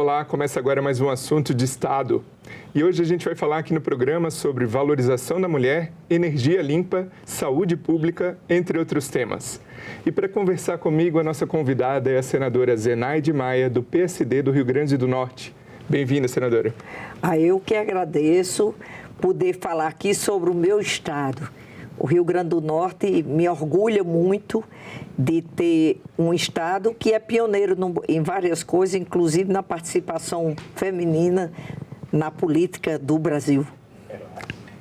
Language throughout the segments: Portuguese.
Olá, começa agora mais um assunto de Estado. E hoje a gente vai falar aqui no programa sobre valorização da mulher, energia limpa, saúde pública, entre outros temas. E para conversar comigo, a nossa convidada é a senadora Zenaide Maia, do PSD do Rio Grande do Norte. Bem-vinda, senadora. Eu que agradeço poder falar aqui sobre o meu estado. O Rio Grande do Norte me orgulha muito de ter um estado que é pioneiro em várias coisas, inclusive na participação feminina na política do Brasil.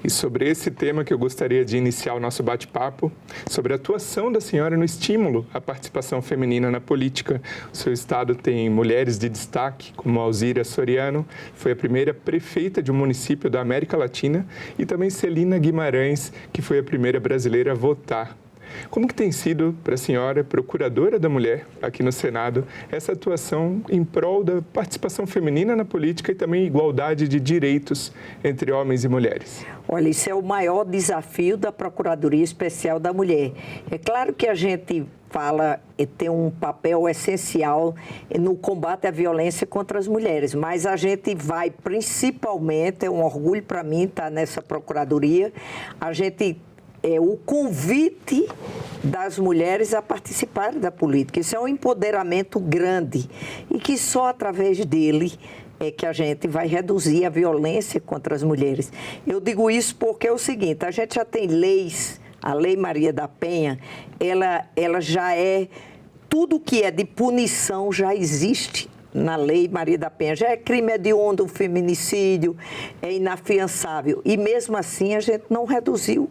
E sobre esse tema que eu gostaria de iniciar o nosso bate-papo, sobre a atuação da senhora no estímulo à participação feminina na política. O seu estado tem mulheres de destaque, como Alzira Soriano, foi a primeira prefeita de um município da América Latina, e também Celina Guimarães, que foi a primeira brasileira a votar. Como que tem sido para a senhora, procuradora da mulher aqui no Senado, essa atuação em prol da participação feminina na política e também igualdade de direitos entre homens e mulheres? Olha, isso é o maior desafio da Procuradoria Especial da Mulher. É claro que a gente fala e tem um papel essencial no combate à violência contra as mulheres, mas a gente vai principalmente, é um orgulho para mim estar nessa Procuradoria, a gente o convite das mulheres a participarem da política. Isso é um empoderamento grande e que só através dele é que a gente vai reduzir a violência contra as mulheres. Eu digo isso porque é o seguinte, a gente já tem leis, a Lei Maria da Penha, ela já é, tudo que é de punição já existe na Lei Maria da Penha. Já é crime hediondo, feminicídio, é inafiançável. E mesmo assim a gente não reduziu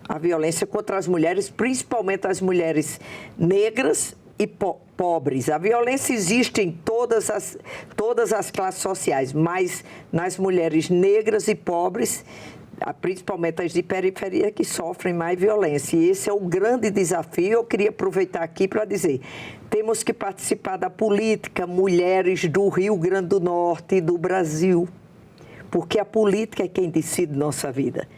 a violência contra as mulheres, principalmente as mulheres negras e pobres. A violência existe em todas as classes sociais, mas nas mulheres negras e pobres, principalmente as de periferia, que sofrem mais violência. E esse é o grande desafio. Eu queria aproveitar aqui para dizer, temos que participar da política, mulheres do Rio Grande do Norte e do Brasil, porque a política é quem decide nossa vida.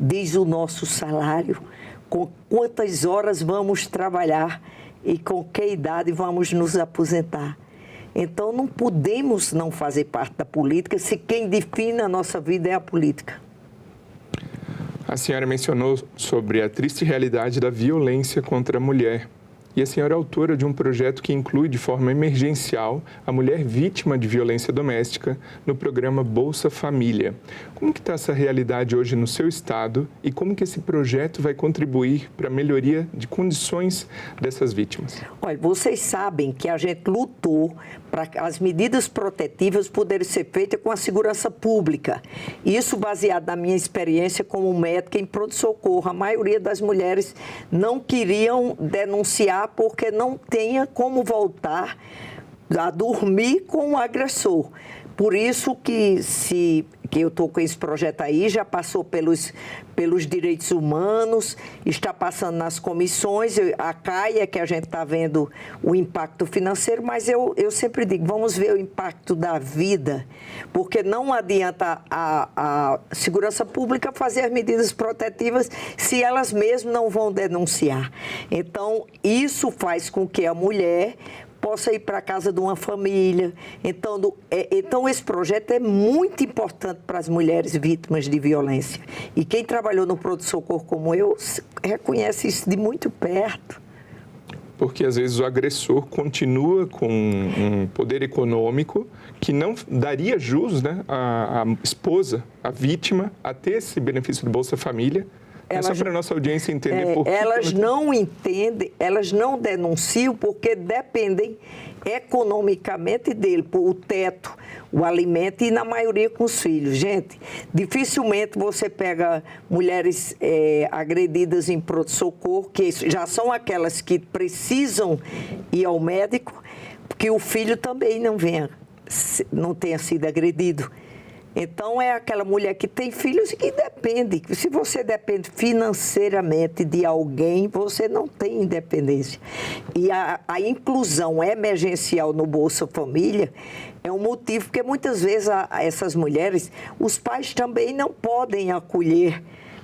Diz o nosso salário, com quantas horas vamos trabalhar e com que idade vamos nos aposentar. Então, não podemos não fazer parte da política se quem define a nossa vida é a política. A senhora mencionou sobre a triste realidade da violência contra a mulher. E a senhora é autora de um projeto que inclui de forma emergencial a mulher vítima de violência doméstica no programa Bolsa Família. Como que está essa realidade hoje no seu estado e como que esse projeto vai contribuir para a melhoria de condições dessas vítimas? Olha, vocês sabem que a gente lutou para as medidas protetivas poderem ser feitas com a segurança pública. Isso baseado na minha experiência como médica em pronto-socorro. A maioria das mulheres não queriam denunciar porque não tinha como voltar a dormir com o agressor. Por isso que eu estou com esse projeto aí, já passou pelos direitos humanos, está passando nas comissões, a CAIA, que a gente está vendo o impacto financeiro, mas eu sempre digo, vamos ver o impacto da vida, porque não adianta a segurança pública fazer as medidas protetivas se elas mesmas não vão denunciar. Então, isso faz com que a mulher possa ir para a casa de uma família. Então, esse projeto é muito importante para as mulheres vítimas de violência. E quem trabalhou no pronto-socorro como eu, reconhece isso de muito perto. Porque, às vezes, o agressor continua com um poder econômico que não daria jus, né, à esposa, à vítima, a ter esse benefício do Bolsa Família. É só para a nossa audiência entender por que... Elas não entendem, elas não denunciam porque dependem economicamente dele, por o teto, o alimento e, na maioria, com os filhos. Gente, dificilmente você pega mulheres agredidas em pronto-socorro, que já são aquelas que precisam ir ao médico, porque o filho também não tenha sido agredido. Então, é aquela mulher que tem filhos e que depende. Se você depende financeiramente de alguém, você não tem independência. E a inclusão emergencial no Bolsa Família é um motivo, porque muitas vezes essas mulheres, os pais também não podem acolher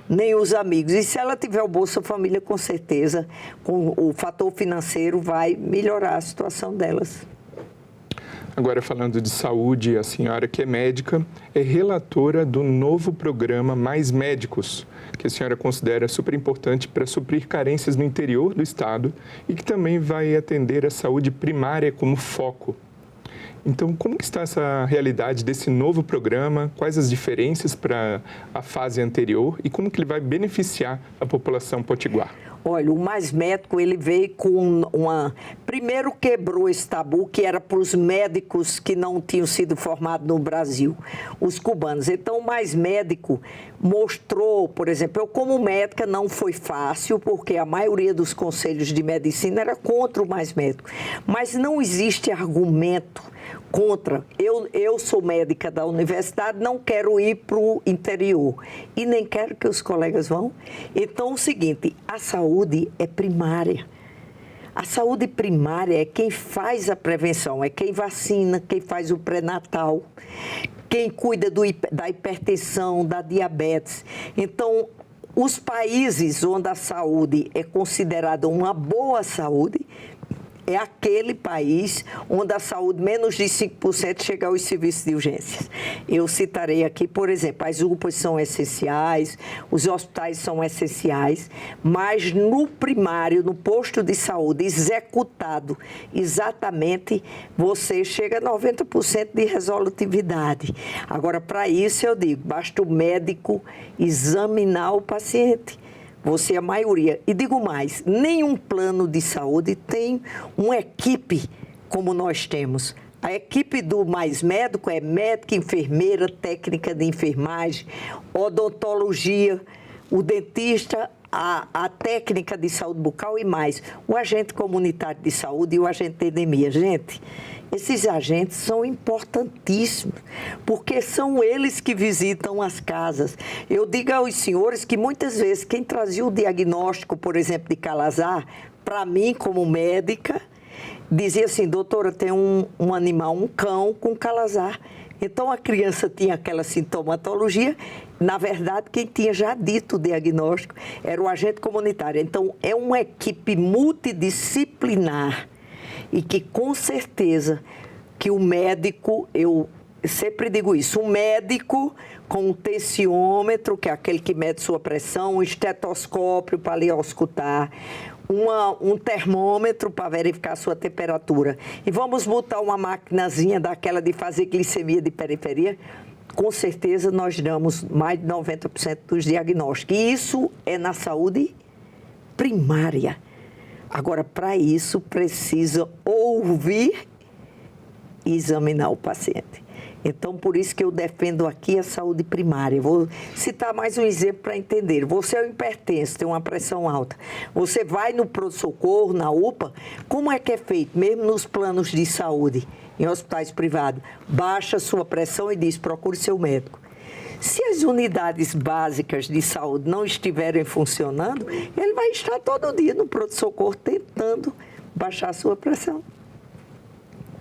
nem os amigos. E se ela tiver o Bolsa Família, com certeza, com o fator financeiro, vai melhorar a situação delas. Agora, falando de saúde, a senhora que é médica é relatora do novo programa Mais Médicos, que a senhora considera super importante para suprir carências no interior do estado e que também vai atender a saúde primária como foco. Então, como que está essa realidade desse novo programa? Quais as diferenças para a fase anterior e como que ele vai beneficiar a população potiguar? Olha, o Mais Médico, ele veio com Primeiro quebrou esse tabu que era para os médicos que não tinham sido formados no Brasil, os cubanos. Então, o Mais Médico mostrou, por exemplo, eu como médica não foi fácil, porque a maioria dos conselhos de medicina era contra o Mais Médico. Mas não existe argumento contra. Eu sou médica da universidade, não quero ir para o interior e nem quero que os colegas vão. Então, é o seguinte, a saúde é primária. A saúde primária é quem faz a prevenção, é quem vacina, quem faz o pré-natal, quem cuida da hipertensão, da diabetes. Então, os países onde a saúde é considerada uma boa saúde, é aquele país onde a saúde, menos de 5%, chega aos serviços de urgências. Eu citarei aqui, por exemplo, as UPAs são essenciais, os hospitais são essenciais, mas no primário, no posto de saúde, executado exatamente, você chega a 90% de resolutividade. Agora, para isso, eu digo, basta o médico examinar o paciente. Você é a maioria. E digo mais, nenhum plano de saúde tem uma equipe como nós temos. A equipe do Mais Médico é médica, enfermeira, técnica de enfermagem, odontologia, o dentista, a técnica de saúde bucal e mais. O agente comunitário de saúde e o agente de endemia. Gente, esses agentes são importantíssimos, porque são eles que visitam as casas. Eu digo aos senhores que muitas vezes quem trazia o diagnóstico, por exemplo, de Calazar, para mim como médica, dizia assim, doutora, tem um animal, um cão com Calazar. Então a criança tinha aquela sintomatologia, na verdade quem tinha já dito o diagnóstico era o agente comunitário. Então é uma equipe multidisciplinar e que com certeza que o médico, eu sempre digo isso, o médico com um tensiômetro, que é aquele que mede sua pressão, um estetoscópio para lhe auscultar, um termômetro para verificar a sua temperatura. E vamos botar uma maquinazinha daquela de fazer glicemia de periferia, com certeza nós damos mais de 90% dos diagnósticos. E isso é na saúde primária. Agora, para isso, precisa ouvir e examinar o paciente. Então, por isso que eu defendo aqui a saúde primária. Vou citar mais um exemplo para entender. Você é um hipertenso, tem uma pressão alta. Você vai no pronto-socorro, na UPA, como é que é feito? Mesmo nos planos de saúde, em hospitais privados, baixa a sua pressão e diz, procure seu médico. Se as unidades básicas de saúde não estiverem funcionando, ele vai estar todo dia no pronto-socorro tentando baixar a sua pressão.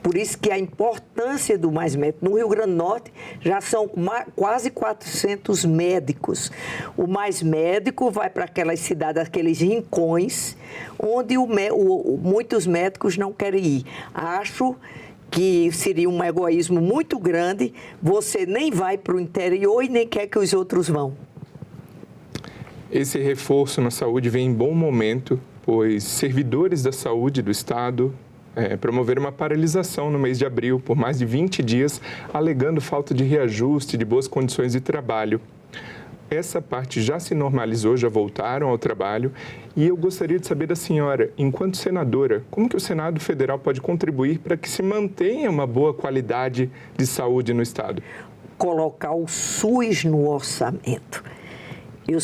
Por isso que a importância do Mais Médico. No Rio Grande do Norte já são quase 400 médicos. O Mais Médico vai para aquelas cidades, aqueles rincões, onde muitos médicos não querem ir. Acho que seria um egoísmo muito grande, você nem vai para o interior e nem quer que os outros vão. Esse reforço na saúde vem em bom momento, pois servidores da saúde do Estado promoveram uma paralisação no mês de abril por mais de 20 dias, alegando falta de reajuste de boas condições de trabalho. Essa parte já se normalizou, já voltaram ao trabalho. E eu gostaria de saber da senhora, enquanto senadora, como que o Senado Federal pode contribuir para que se mantenha uma boa qualidade de saúde no Estado? Colocar o SUS no orçamento. Eu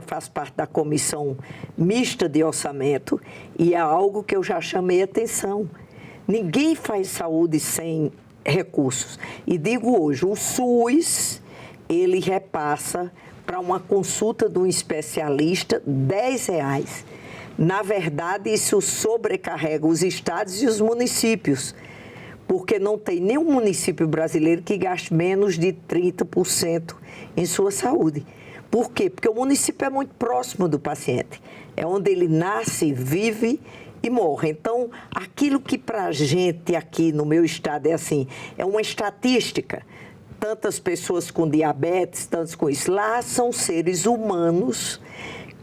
faço parte da comissão mista de orçamento e é algo que eu já chamei atenção. Ninguém faz saúde sem recursos. E digo hoje, o SUS, ele repassa para uma consulta de um especialista R$10. Na verdade, isso sobrecarrega os estados e os municípios, porque não tem nenhum município brasileiro que gaste menos de 30% em sua saúde. Por quê? Porque o município é muito próximo do paciente. É onde ele nasce, vive e morrem. Então, aquilo que para a gente aqui no meu estado é assim, é uma estatística. Tantas pessoas com diabetes, tantos com isso. Lá são seres humanos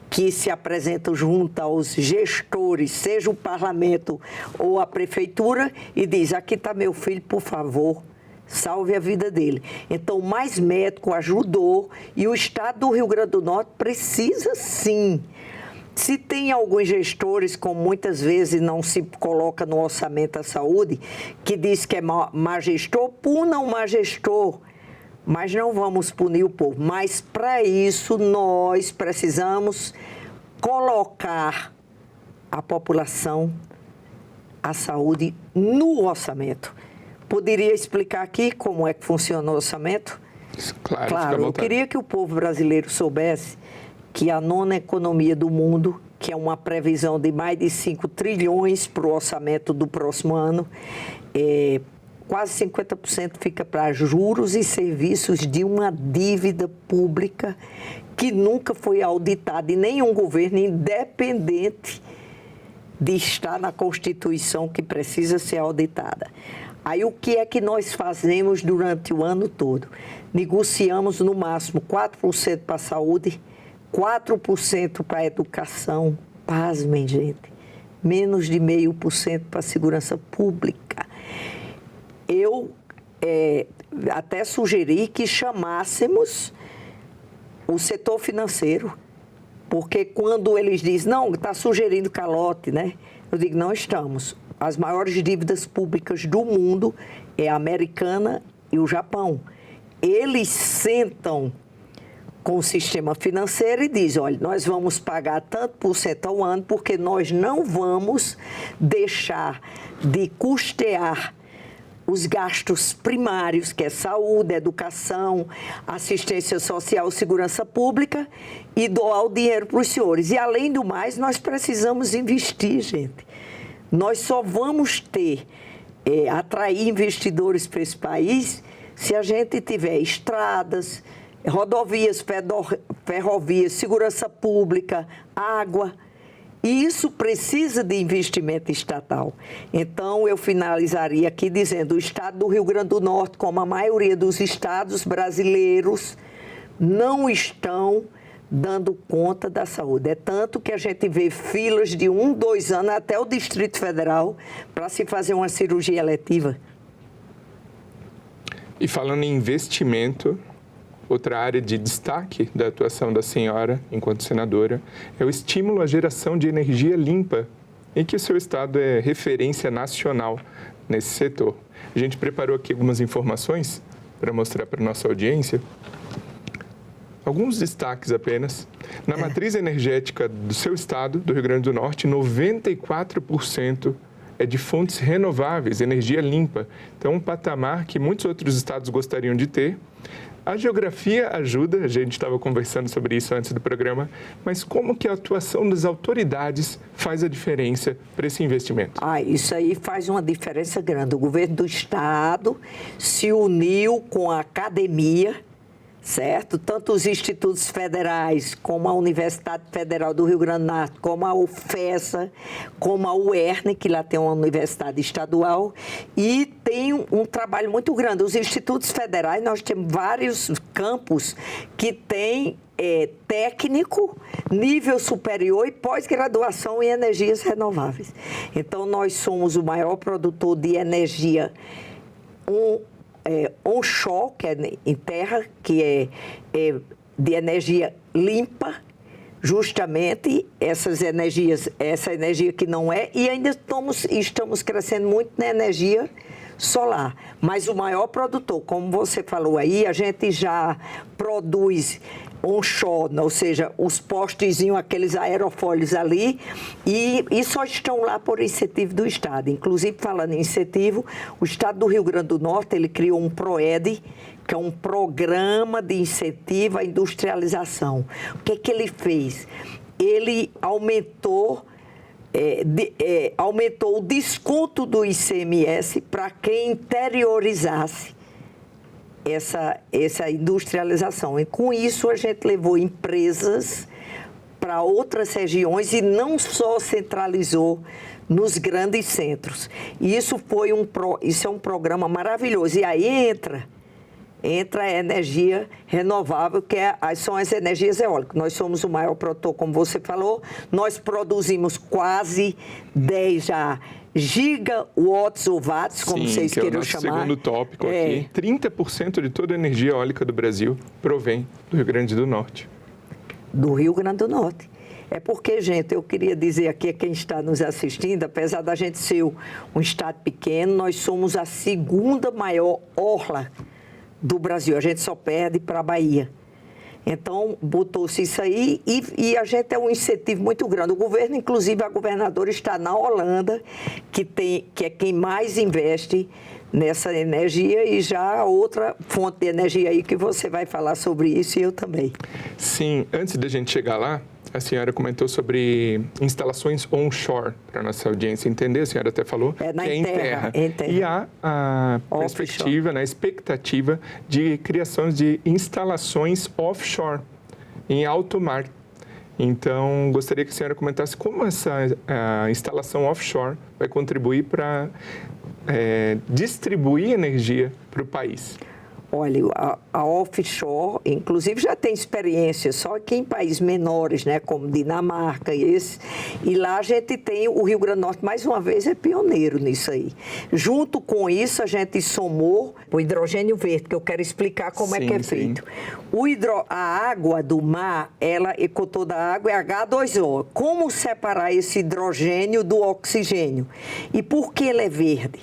que se apresentam junto aos gestores, seja o parlamento ou a prefeitura, e diz, aqui está meu filho, por favor, salve a vida dele. Então, mais médico ajudou, e o estado do Rio Grande do Norte precisa sim. Se tem alguns gestores, como muitas vezes não se coloca no orçamento da saúde, que diz que é má gestor, puna o má gestor. Mas não vamos punir o povo. Mas, para isso, nós precisamos colocar a população, a saúde, no orçamento. Poderia explicar aqui como é que funciona o orçamento? Claro, eu queria que o povo brasileiro soubesse que a 9ª economia do mundo, que é uma previsão de mais de 5 trilhões para o orçamento do próximo ano, quase 50% fica para juros e serviços de uma dívida pública que nunca foi auditada em nenhum governo, independente de estar na Constituição, que precisa ser auditada. Aí o que é que nós fazemos durante o ano todo? Negociamos no máximo 4% para a saúde, 4% para a educação, pasmem, gente, menos de 0,5% para a segurança pública. Eu até sugeri que chamássemos o setor financeiro, porque quando eles dizem, não, está sugerindo calote, né? Eu digo, não estamos. As maiores dívidas públicas do mundo é a americana e o Japão. Eles sentam com o sistema financeiro e dizem, olha, nós vamos pagar tanto por cento ao ano, porque nós não vamos deixar de custear os gastos primários, que é saúde, educação, assistência social, segurança pública, e doar o dinheiro para os senhores. E, além do mais, nós precisamos investir, gente. Nós só vamos atrair investidores para esse país se a gente tiver estradas, rodovias, ferrovias, segurança pública, água. E isso precisa de investimento estatal. Então, eu finalizaria aqui dizendo, o estado do Rio Grande do Norte, como a maioria dos estados brasileiros, não estão dando conta da saúde. É tanto que a gente vê filas de 1, 2 anos até o Distrito Federal para se fazer uma cirurgia eletiva. E falando em investimento, outra área de destaque da atuação da senhora, enquanto senadora, é o estímulo à geração de energia limpa, em que o seu estado é referência nacional nesse setor. A gente preparou aqui algumas informações para mostrar para a nossa audiência. Alguns destaques apenas. Na matriz energética do seu estado, do Rio Grande do Norte, 94% é de fontes renováveis, energia limpa. Então, um patamar que muitos outros estados gostariam de ter. A geografia ajuda, a gente estava conversando sobre isso antes do programa, mas como que a atuação das autoridades faz a diferença para esse investimento? Isso aí faz uma diferença grande. O governo do estado se uniu com a academia, certo? Tanto os institutos federais, como a Universidade Federal do Rio Grande do Norte, como a UFESA, como a UERN, que lá tem uma universidade estadual, e tem um trabalho muito grande. Os institutos federais, nós temos vários campos que têm técnico, nível superior e pós-graduação em energias renováveis. Então, nós somos o maior produtor de energia onshore, que é em terra, que é de energia limpa, justamente essa energia que não é, e ainda estamos crescendo muito na energia solar. Mas o maior produtor, como você falou aí, a gente já produz onshore, ou seja, os postezinhos, aqueles aerofólios ali, e só estão lá por incentivo do Estado. Inclusive, falando em incentivo, o Estado do Rio Grande do Norte, ele criou um PROED, que é um programa de incentivo à industrialização. O que é que ele fez? Ele aumentou o desconto do ICMS para quem interiorizasse essa industrialização. E com isso a gente levou empresas para outras regiões e não só centralizou nos grandes centros. E isso é um programa maravilhoso. E aí entra a energia renovável, que são as energias eólicas. Nós somos o maior produtor, como você falou, nós produzimos quase 10 gigawatts ou watts, como vocês queiram chamar. Sim, que é o nosso segundo tópico aqui. 30% de toda a energia eólica do Brasil provém do Rio Grande do Norte. Do Rio Grande do Norte. É porque, gente, eu queria dizer aqui a quem está nos assistindo, apesar da gente ser um estado pequeno, nós somos a segunda maior orla do Brasil. A gente só perde para a Bahia. Então, botou-se isso aí e a gente é um incentivo muito grande. O governo, inclusive, a governadora está na Holanda, que é quem mais investe nessa energia, e já outra fonte de energia aí que você vai falar sobre isso e eu também. Sim, antes da gente chegar lá, a senhora comentou sobre instalações onshore, para a nossa audiência entender, a senhora até falou, que é em terra. E há a perspectiva, a expectativa de criação de instalações offshore, em alto mar. Então, gostaria que a senhora comentasse como essa instalação offshore vai contribuir para distribuir energia para o país. Olha, a offshore, inclusive, já tem experiência, só que em países menores, né, como Dinamarca e lá a gente tem o Rio Grande do Norte, mais uma vez, é pioneiro nisso aí. Junto com isso, a gente somou o hidrogênio verde, que eu quero explicar como é que é feito. A água do mar, toda a água é H2O. Como separar esse hidrogênio do oxigênio? E por que ele é verde?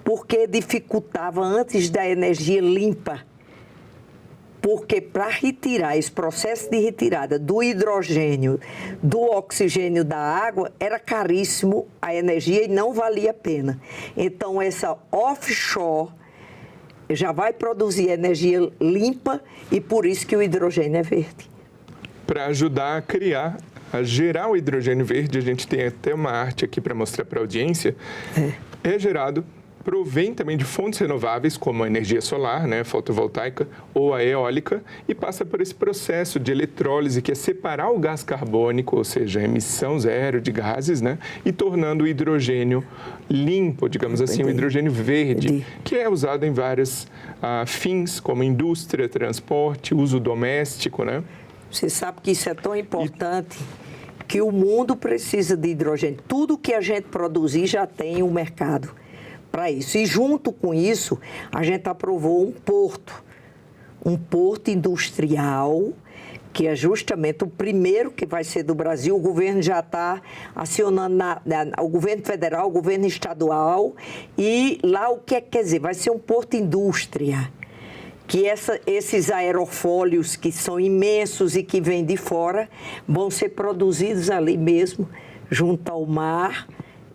Porque dificultava antes da energia limpa. Porque para retirar esse processo de retirada do hidrogênio, do oxigênio da água, era caríssimo a energia e não valia a pena. Então, essa offshore já vai produzir energia limpa e por isso que o hidrogênio é verde. Para ajudar a gerar o hidrogênio verde, a gente tem até uma arte aqui para mostrar para a audiência, é gerado, provém também de fontes renováveis, como a energia solar, né, fotovoltaica, ou a eólica, e passa por esse processo de eletrólise, que é separar o gás carbônico, ou seja, a emissão zero de gases, né, e tornando o hidrogênio limpo, digamos assim, o hidrogênio verde, que é usado em vários fins, como indústria, transporte, uso doméstico, né? Você sabe que isso é tão importante que o mundo precisa de hidrogênio. Tudo que a gente produzir já tem um mercado para isso. E junto com isso, a gente aprovou um porto industrial, que é justamente o primeiro que vai ser do Brasil. O governo já está acionando o governo federal, o governo estadual, e lá o que quer dizer? Vai ser um porto indústria, que esses aerofólios que são imensos e que vêm de fora, vão ser produzidos ali mesmo, junto ao mar,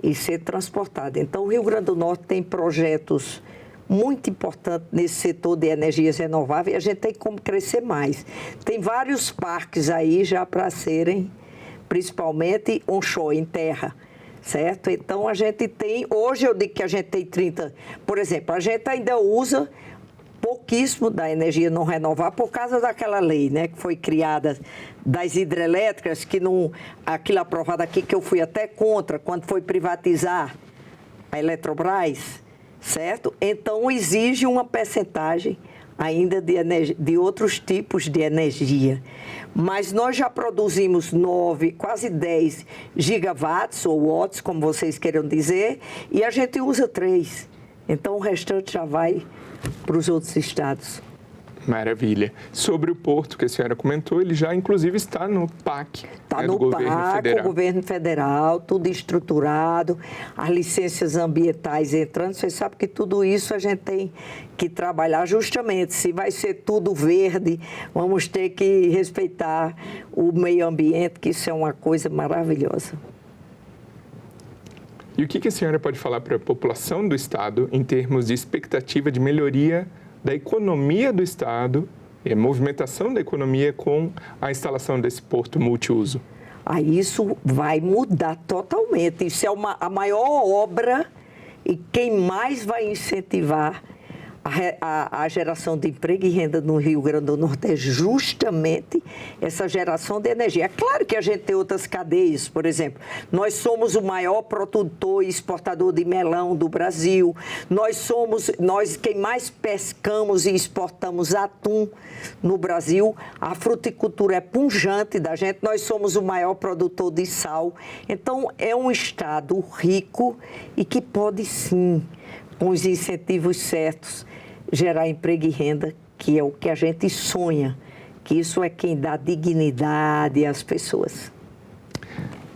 e ser transportado. Então, o Rio Grande do Norte tem projetos muito importantes nesse setor de energias renováveis e a gente tem como crescer mais. Tem vários parques aí já para serem, principalmente onshore, em terra, certo? Então, a gente tem, hoje eu digo que a gente tem 30, por exemplo, a gente ainda usa pouquíssimo da energia não renovável por causa daquela lei, né, que foi criada das hidrelétricas, que não, aquilo aprovado aqui que eu fui até contra quando foi privatizar a Eletrobras, certo? Então exige uma percentagem ainda de outros tipos de energia. Mas nós já produzimos 9, quase 10 gigawatts ou watts, como vocês queiram dizer, e a gente usa 3. Então o restante já vai para os outros estados. Maravilha. Sobre o porto que a senhora comentou, ele já inclusive está no PAC, está no PAC, o governo federal, tudo estruturado, as licenças ambientais entrando. Você sabe que tudo isso a gente tem que trabalhar justamente. Se vai ser tudo verde, vamos ter que respeitar o meio ambiente, que isso é uma coisa maravilhosa. E o que a senhora pode falar para a população do Estado em termos de expectativa de melhoria da economia do Estado e a movimentação da economia com a instalação desse porto multiuso? Isso vai mudar totalmente. Isso é a maior obra e quem mais vai incentivar A geração de emprego e renda no Rio Grande do Norte é justamente essa geração de energia. É claro que a gente tem outras cadeias, por exemplo, nós somos o maior produtor e exportador de melão do Brasil, nós quem mais pescamos e exportamos atum no Brasil, a fruticultura é pujante da gente, nós somos o maior produtor de sal. Então, é um estado rico e que pode sim, com os incentivos certos, gerar emprego e renda, que é o que a gente sonha, que isso é quem dá dignidade às pessoas.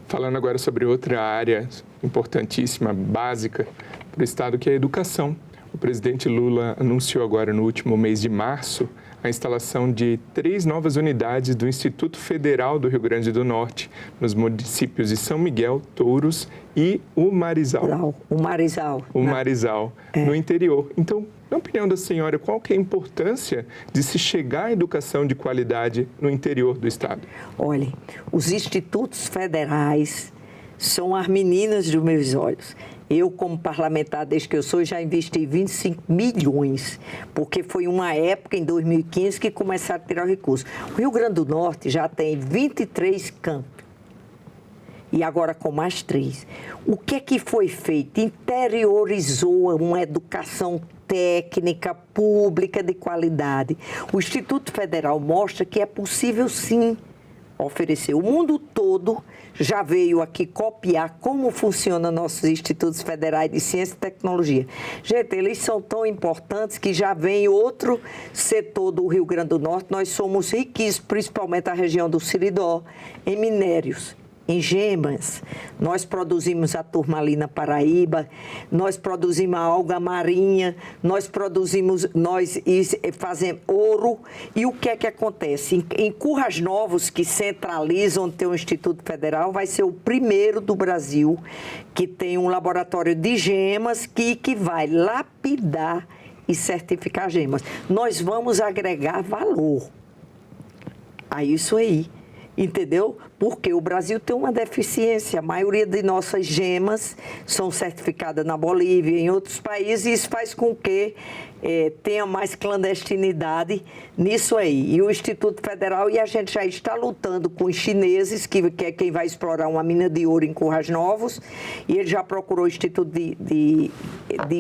Falando agora sobre outra área importantíssima, básica para o Estado, que é a educação. O presidente Lula anunciou agora no último mês de março a instalação de 3 novas unidades do Instituto Federal do Rio Grande do Norte, nos municípios de São Miguel, Touros e Umarizal. Umarizal, no interior. Então, na opinião da senhora, qual que é a importância de se chegar à educação de qualidade no interior do Estado? Olha, os institutos federais são as meninas dos meus olhos. Eu, como parlamentar, desde que eu sou, já investi 25 milhões, porque foi uma época, em 2015, que começaram a tirar o recurso. O Rio Grande do Norte já tem 23 campos, e agora com mais 3. O que é que foi feito? Interiorizou uma educação técnica, pública, de qualidade. O Instituto Federal mostra que é possível, sim, oferecer. O mundo todo já veio aqui copiar como funcionam nossos institutos federais de ciência e tecnologia. Gente, eles são tão importantes que já vem outro setor do Rio Grande do Norte. Nós somos riquíssimos, principalmente a região do Siridó, em minérios, em gemas. Nós produzimos a turmalina Paraíba, nós produzimos a alga marinha, nós fazemos ouro. E o que é que acontece? Em Currais Novos, que centralizam, onde tem um Instituto Federal, vai ser o primeiro do Brasil que tem um laboratório de gemas que vai lapidar e certificar gemas. Nós vamos agregar valor a isso aí. Entendeu? Porque o Brasil tem uma deficiência. A maioria de nossas gemas são certificadas na Bolívia e em outros países, e isso faz com que tenha mais clandestinidade nisso aí. E o Instituto Federal, e a gente já está lutando com os chineses, que é quem vai explorar uma mina de ouro em Currais Novos, e ele já procurou o Instituto de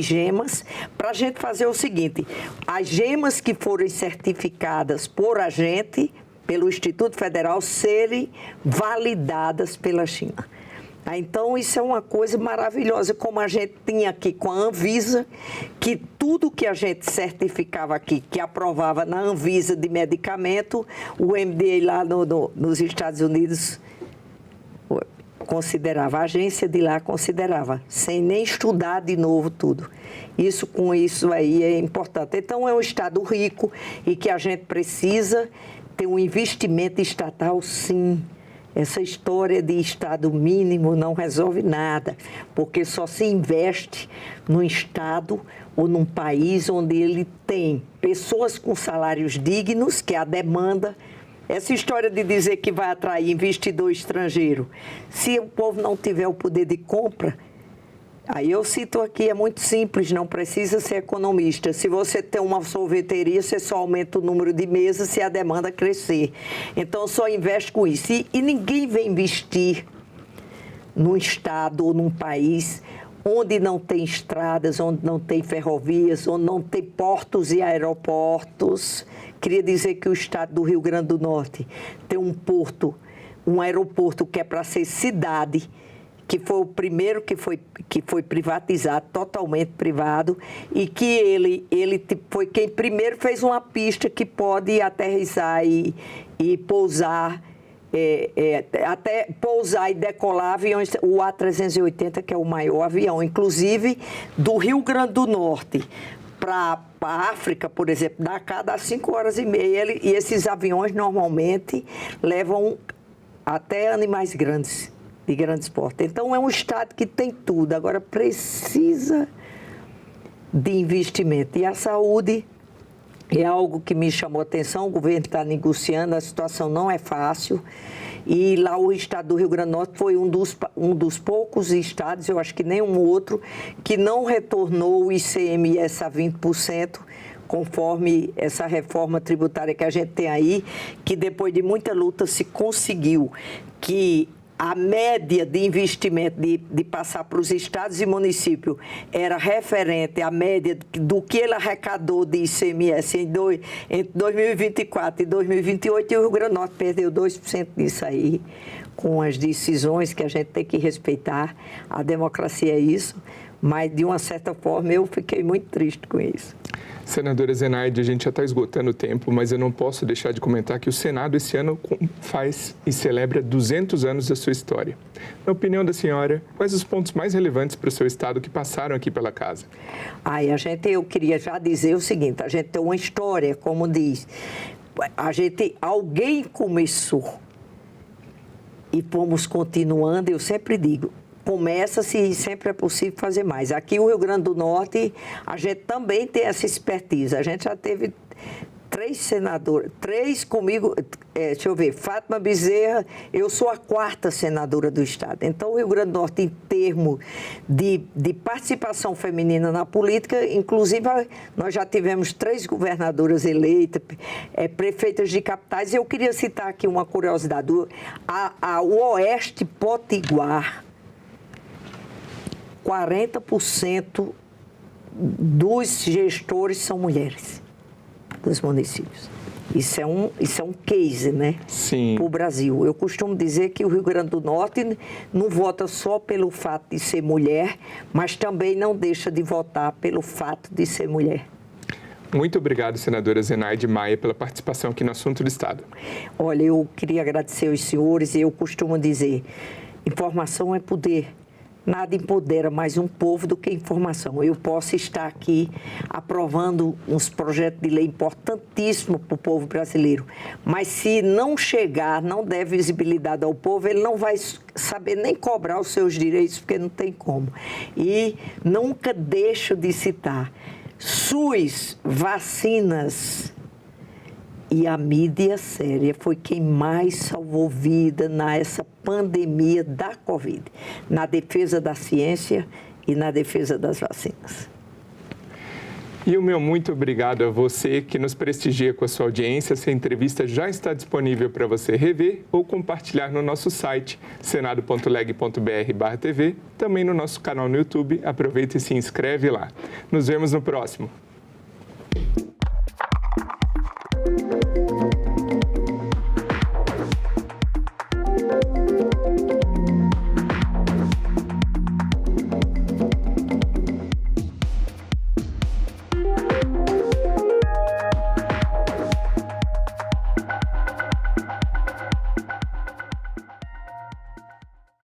Gemas, para a gente fazer o seguinte: as gemas que forem certificadas por a gente, pelo Instituto Federal, serem validadas pela China. Então, isso é uma coisa maravilhosa, como a gente tinha aqui com a Anvisa, que tudo que a gente certificava aqui, que aprovava na Anvisa de medicamento, o FDA lá nos Estados Unidos considerava, a agência de lá considerava, sem nem estudar de novo tudo. Com isso aí é importante. Então, é um Estado rico e que a gente precisa ter um investimento estatal, sim. Essa história de Estado mínimo não resolve nada, porque só se investe num Estado ou num país onde ele tem pessoas com salários dignos, que é a demanda. Essa história de dizer que vai atrair investidor estrangeiro, se o povo não tiver o poder de compra, aí eu cito aqui, é muito simples, não precisa ser economista. Se você tem uma sorveteria, você só aumenta o número de mesas se a demanda crescer. Então, só investe com isso. E ninguém vem investir num estado ou num país onde não tem estradas, onde não tem ferrovias, onde não tem portos e aeroportos. Queria dizer que o estado do Rio Grande do Norte tem um aeroporto que é para ser cidade, que foi o primeiro que foi privatizado, totalmente privado, e que ele foi quem primeiro fez uma pista que pode aterrissar e pousar, até pousar e decolar aviões, o A380, que é o maior avião, inclusive do Rio Grande do Norte para a África, por exemplo, da cá dá 5 horas e meia, e esses aviões normalmente levam até animais grandes, de grande porte. Então, é um estado que tem tudo, agora precisa de investimento. E a saúde é algo que me chamou a atenção, o governo está negociando, a situação não é fácil, e lá o estado do Rio Grande do Norte foi um dos poucos estados, eu acho que nenhum outro, que não retornou o ICMS a 20%, conforme essa reforma tributária que a gente tem aí, que depois de muita luta se conseguiu que a média de investimento de passar para os estados e municípios era referente à média do que ele arrecadou de ICMS entre 2024 e 2028, e o Rio Grande do Norte perdeu 2% disso aí, com as decisões que a gente tem que respeitar. A democracia é isso, mas de uma certa forma eu fiquei muito triste com isso. Senadora Zenaide, a gente já está esgotando o tempo, mas eu não posso deixar de comentar que o Senado esse ano faz e celebra 200 anos da sua história. Na opinião da senhora, quais os pontos mais relevantes para o seu estado que passaram aqui pela casa? Eu queria já dizer o seguinte, a gente tem uma história, como diz, alguém começou e fomos continuando, eu sempre digo, começa-se e sempre é possível fazer mais. Aqui o Rio Grande do Norte, a gente também tem essa expertise. A gente já teve 3 senadoras, 3 comigo, Fátima Bezerra, eu sou a 4ª senadora do estado. Então o Rio Grande do Norte, em termos de participação feminina na política, inclusive nós já tivemos 3 governadoras eleitas, prefeitas de capitais. Eu queria citar aqui uma curiosidade, o Oeste Potiguar, 40% dos gestores são mulheres dos municípios. Isso é um case, né? Sim. Para o Brasil. Eu costumo dizer que o Rio Grande do Norte não vota só pelo fato de ser mulher, mas também não deixa de votar pelo fato de ser mulher. Muito obrigado, senadora Zenaide Maia, pela participação aqui no Assunto do Estado. Olha, eu queria agradecer aos senhores e eu costumo dizer, informação é poder. Nada empodera mais um povo do que informação. Eu posso estar aqui aprovando uns projetos de lei importantíssimos para o povo brasileiro, mas se não chegar, não der visibilidade ao povo, ele não vai saber nem cobrar os seus direitos, porque não tem como. E nunca deixo de citar SUS, vacinas. E a mídia séria foi quem mais salvou vida nessa pandemia da Covid, na defesa da ciência e na defesa das vacinas. E o meu muito obrigado a você que nos prestigia com a sua audiência. Essa entrevista já está disponível para você rever ou compartilhar no nosso site, senado.leg.br/tv, também no nosso canal no YouTube. Aproveita e se inscreve lá. Nos vemos no próximo.